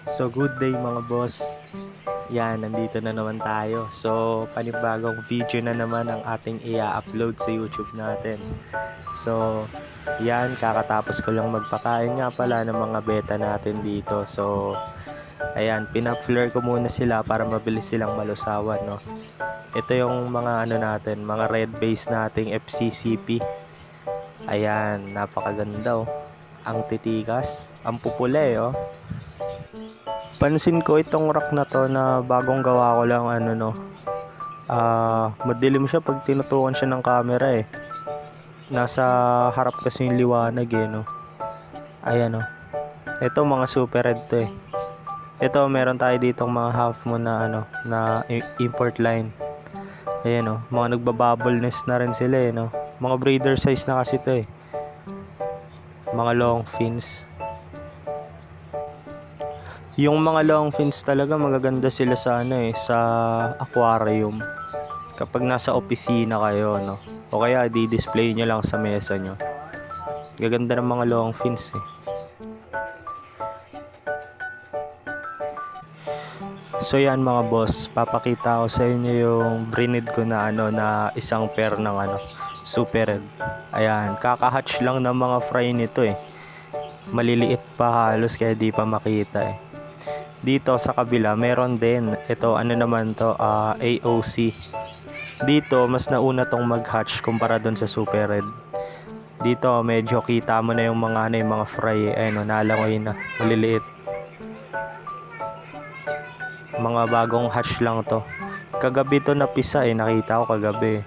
So good day mga boss. Yan, nandito na naman tayo. So panibagong video na naman ang ating i-upload sa YouTube natin. So yan, kakatapos ko lang magpakain nga pala ng mga beta natin dito. So ayan, pinap-flare ko muna sila para mabilis silang malusawan, no. Ito yung mga ano natin, mga red base nating FCCP. Ayan, napakaganda oh. Ang titikas, ang pupula oh. Pansin ko itong rack na to na bagong gawa ko lang ano no. Madilim siya pag tinutukan siya ng camera eh. Nasa harap kasi yung liwanag eh no. Ayan oh. Ito mga super red to eh. Ito meron tayo ditong mga half moon na ano na import line. Ayan oh, mga nagbabubble nest na rin sila eh no. Mga breeder size na kasi to eh. Mga long fins. Yung mga long fins talaga magaganda sila sa ano eh, sa aquarium. Kapag nasa opisina kayo, no. O kaya di-display nyo lang sa mesa nyo. Gaganda ng mga long fins eh. So yan mga boss, papakita ko sa inyo yung breed ko na ano na isang pair ng ano, super red. Ayan, kakahatch lang ng mga fry nito eh. Maliliit pa halos kaya di pa makita eh. Dito sa kabila meron din ito ano naman to AOC. Dito mas nauna tong mag-hatch kumpara dun sa super red. Dito medyo kita mo na yung mga ano yung mga fry ayun nalangoy na maliliit. Mga bagong hatch lang to. Kagabi to napisa eh, nakita ko kagabi.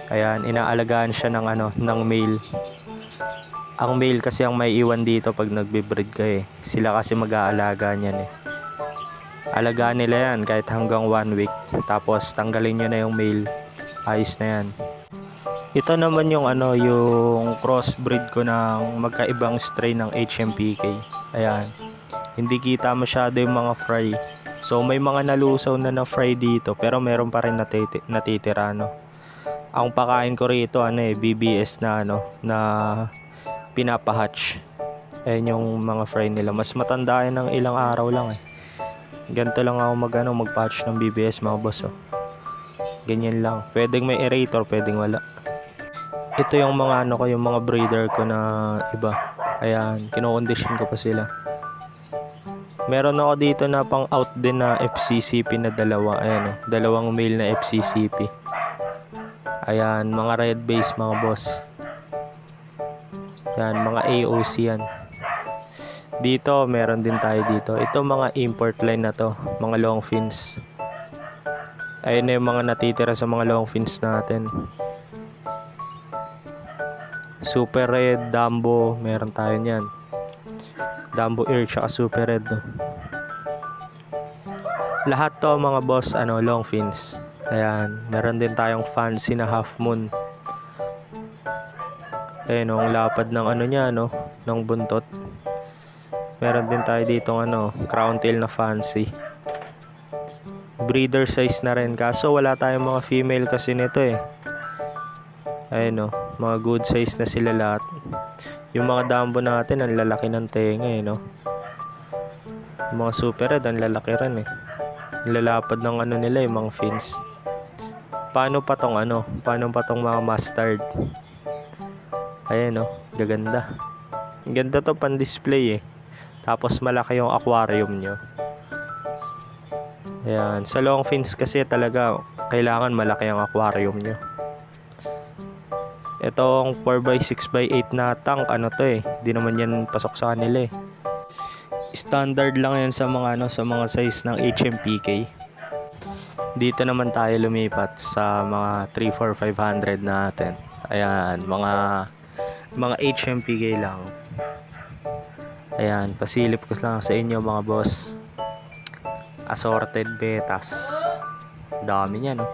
Ayan, inaalagaan siya ng ano ng male. Ang male kasi ang may iwan dito pag nagbe-breed ka eh. Sila kasi mag-aalaga niyan eh. Alagaan nila yan kahit hanggang 1 week. Tapos tanggalin nyo na yung male. Ayos na yan. Ito naman yung ano, yung crossbreed ko ng magkaibang strain ng HMPK. Ayan. Hindi kita masyado yung mga fry. So may mga nalusaw na fry dito pero meron pa rin natitira no. Ang pakain ko rito ano eh, BBS na ano, na pinapahatch. Ayan yung mga fry nila. Mas matanda yan ng ilang araw lang eh. Ganito lang ako magpatch ng BBS mga boss oh. Ganyan lang. Pwedeng may aerator, pwedeng wala. Ito yung mga ano ko, yung mga breeder ko na iba. Ayan, kino-condition ko pa sila. Meron ako dito na pang out din na FCCP na dalawa. Ayan oh, dalawang male na FCCP. Ayan, mga red base mga boss. Yan, mga AOC yan. Dito, meron din tayo dito. Ito mga import line na to. Mga long fins. Ayun na yung mga natitira sa mga long fins natin. Super red, Dumbo. Meron tayo nyan. Dumbo ear tsaka super red. No? Lahat to mga boss, ano, long fins. Ayan, meron din tayong fancy na half moon. Ayun, ang lapad ng ano niya, no, ng buntot. Meron din tayo dito ano, crown tail na fancy. Breeder size na rin, kaso wala tayong mga female kasi nito eh. Ayun, no, mga good size na sila lahat. Yung mga Dumbo natin, ang lalaki ng tenga eh, no. Yung mga super red, ang lalaki rin eh. Lalapad ng ano nila, yung mga fins. Paano pa tong ano, paano pa tong mga mustard? Ayan oh, gaganda. Ganda to pan display eh. Tapos malaki yung aquarium nyo. Ayan, sa long fins kasi talaga kailangan malaki ang aquarium nyo. Itong 4x6x8 na tank ano to eh. Di naman yan pasok sa kanila eh. Standard lang yan sa mga ano, sa mga size ng HMPK. Dito naman tayo lumipat sa mga 34500 natin. Ayan, mga HMPK lang. Ayan, pasilip ko lang sa inyo mga boss. Assorted betas. Dami niya no.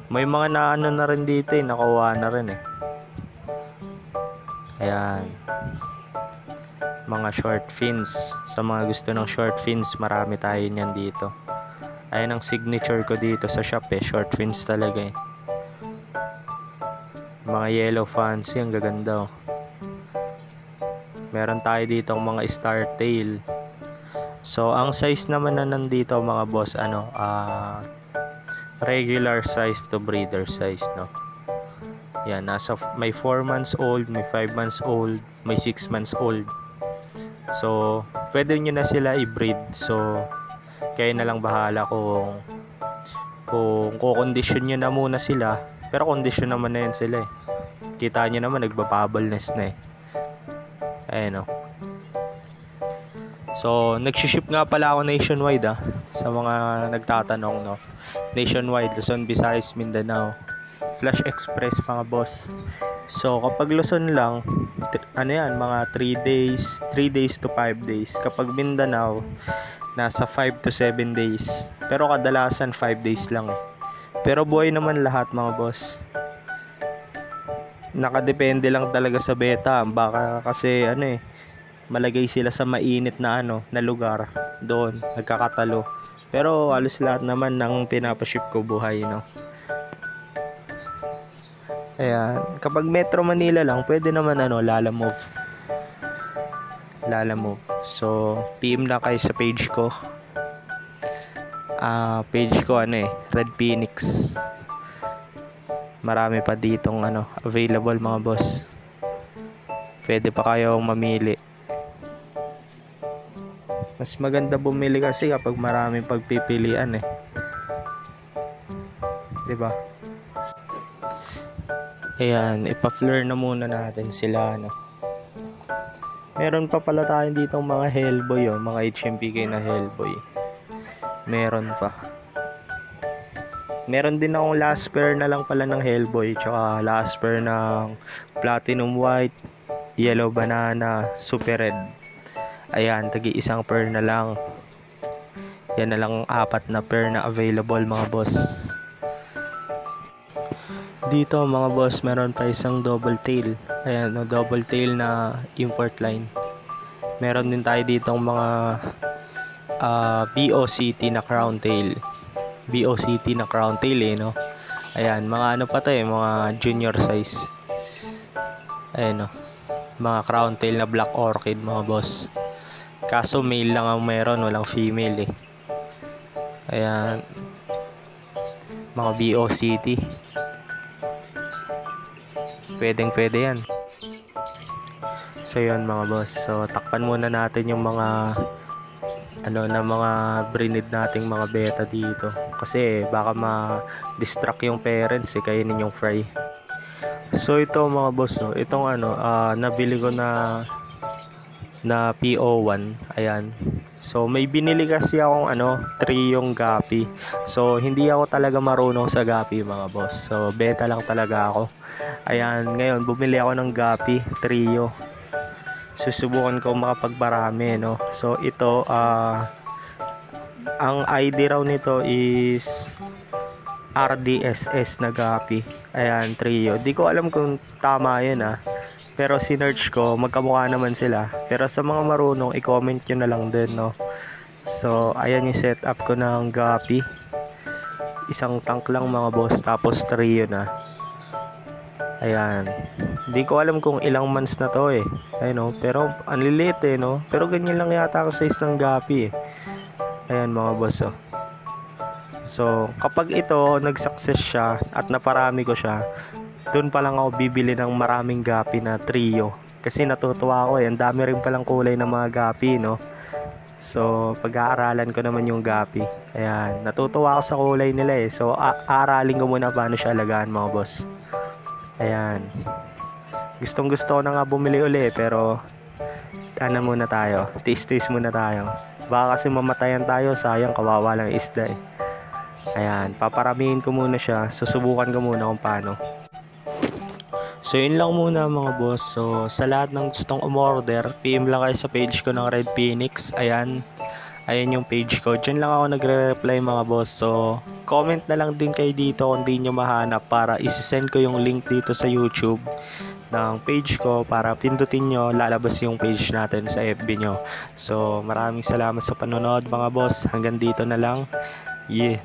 May mga naano na rin dito eh, nakuha na rin eh. Ayan. Mga short fins. Sa mga gusto ng short fins, marami tayo niyan dito. Ayan ang signature ko dito sa shop eh, short fins talaga eh. Mga yellow fancy, ang gaganda oh. Meron tayo dito mga star tail. So ang size naman na nandito mga boss, regular size to breeder size, no. Yan, may 4 months old, may 5 months old, may 6 months old. So pwede nyo na sila i-breed. So kayo na lang bahala kung kukondisyon nyo na muna sila. Pero kondisyon naman na yan sila eh. Kita nyo naman nagbabubble nest na eh. Ayan o. So nagsiship nga pala ako nationwide sa mga nagtatanong, no. Nationwide, Luzon, Visayas, Mindanao. Flash Express mga boss. So kapag Luzon lang, mga 3 days to 5 days. Kapag Mindanao, nasa 5 to 7 days. Pero kadalasan 5 days lang eh. Pero buhay naman lahat mga boss. Nakadepende lang talaga sa beta. Baka kasi malagay sila sa mainit na na lugar. Doon nagkakatalo. Pero halos lahat naman ng pinapaship ko buhay, no. Ayan, kapag Metro Manila lang, pwede naman Lalamove. So PM lang kayo sa page ko. Red Phoenix. Marami pa ditong available mga boss. Pwede pa kayong mamili. Mas maganda bumili kasi kapag maraming pagpipilian 'Di ba? Ayan, ipa-flare na muna natin sila, Meron pa pala tayo ditong mga Hellboy, mga HMPK na Hellboy. Meron pa. Meron din akong last pair na lang pala ng Hellboy, tsaka last pair ng Platinum White, Yellow Banana, Super Red. Ayan, tagi-isang pair na lang. Yan na lang 4 na pair na available mga boss. Dito mga boss, meron pa isang double tail. Ayan, double tail na import line. Meron din tayo ditong mga BOCT na crown tail. BOCT na crown tail no. Ayan, mga pa to mga junior size. Ayan mga crown tail na black orchid mga boss. Kaso male lang ang meron, walang female Ayan, mga BOCT. Pwede yan. So yun mga boss. So takpan muna natin yung mga mga breed nating mga beta dito. Kasi baka ma-distract yung parents kainin yung fry. So ito mga boss, itong nabili ko na PO1. Ayan. So may binili kasi akong Triyong Gapi. So hindi ako talaga marunong sa Gapi mga boss. So beta lang talaga ako. Ayan, ngayon bumili ako ng Gapi Trio. Susubukan ko makapagparami, So ito ang ID raw nito is RDSS na Gapi. Ayan, Trio. Di ko alam kung tama 'yan Pero sinearch ko, magkamukha naman sila. Pero sa mga marunong, i-comment nyo na lang din, So, ayan yung setup ko ng Gapi. Isang tank lang mga boss, tapos trio na. Ayan. Hindi ko alam kung ilang months na to Ayun, pero ang liliit Pero ganyan lang yata ang size ng Gapi Ayan mga boss So, kapag ito, nag-success siya at naparami ko siya, doon pa lang ako bibili ng maraming Gapi na trio. Kasi natutuwa ako ang dami rin palang kulay ng mga Gapi, So, pag-aaralan ko naman yung Gapi. Ayan, natutuwa ako sa kulay nila So, aaralin ko muna paano siya alagaan mga boss. Ayan. Gustong gusto ko na nga bumili uli pero muna tayo. Taste muna tayo. Baka kasi mamatayan tayo, sayang, kawawa lang isda Ayan, paparamihin ko muna siya. Susubukan ko muna kung paano. So yun lang muna mga boss. So sa lahat ng gustong umorder, PM lang kayo sa page ko ng Red Phoenix. Ayan yung page ko. Diyan lang ako nagre-reply mga boss. So comment na lang din kayo dito kung di nyo mahanap para isi-send ko yung link dito sa YouTube ng page ko para pindutin nyo, lalabas yung page natin sa FB nyo. So maraming salamat sa panonood mga boss. Hanggang dito na lang. Yeah.